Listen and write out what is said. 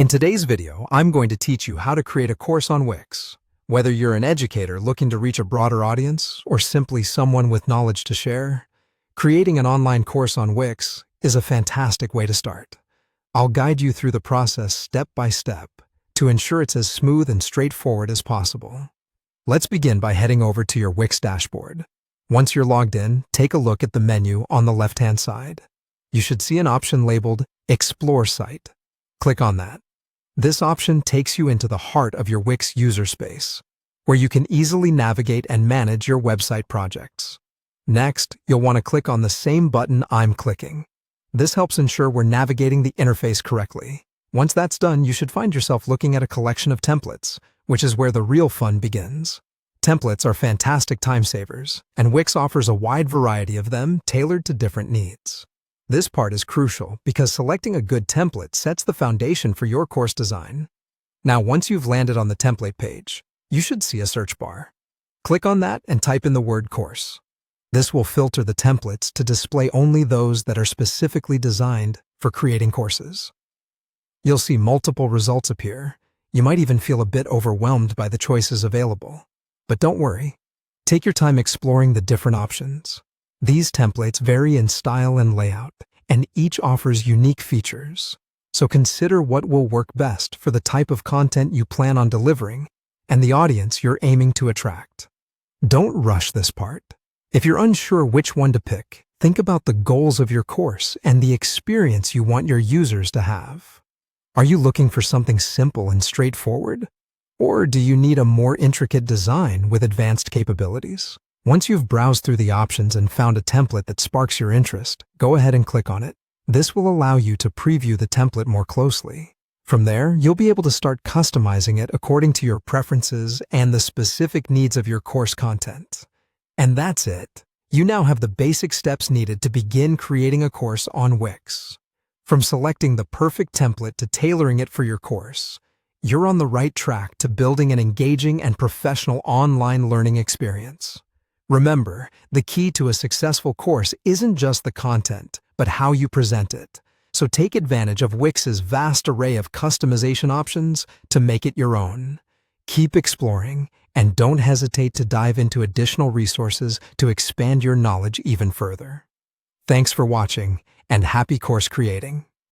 In today's video, I'm going to teach you how to create a course on Wix. Whether you're an educator looking to reach a broader audience or simply someone with knowledge to share, creating an online course on Wix is a fantastic way to start. I'll guide you through the process step by step to ensure it's as smooth and straightforward as possible. Let's begin by heading over to your Wix dashboard. Once you're logged in, take a look at the menu on the left-hand side. You should see an option labeled Explore Site. Click on that. This option takes you into the heart of your Wix user space, where you can easily navigate and manage your website projects. Next, you'll want to click on the same button I'm clicking. This helps ensure we're navigating the interface correctly. Once that's done, you should find yourself looking at a collection of templates, which is where the real fun begins. Templates are fantastic time savers, and Wix offers a wide variety of them tailored to different needs. This part is crucial because selecting a good template sets the foundation for your course design. Now, once you've landed on the template page, you should see a search bar. Click on that and type in the word course. This will filter the templates to display only those that are specifically designed for creating courses. You'll see multiple results appear. You might even feel a bit overwhelmed by the choices available. But don't worry. Take your time exploring the different options. These templates vary in style and layout, and each offers unique features. So consider what will work best for the type of content you plan on delivering and the audience you're aiming to attract. Don't rush this part. If you're unsure which one to pick, think about the goals of your course and the experience you want your users to have. Are you looking for something simple and straightforward? Or do you need a more intricate design with advanced capabilities? Once you've browsed through the options and found a template that sparks your interest, go ahead and click on it. This will allow you to preview the template more closely. From there, you'll be able to start customizing it according to your preferences and the specific needs of your course content. And that's it. You now have the basic steps needed to begin creating a course on Wix. From selecting the perfect template to tailoring it for your course, you're on the right track to building an engaging and professional online learning experience. Remember, the key to a successful course isn't just the content, but how you present it. So take advantage of Wix's vast array of customization options to make it your own. Keep exploring, and don't hesitate to dive into additional resources to expand your knowledge even further. Thanks for watching, and happy course creating!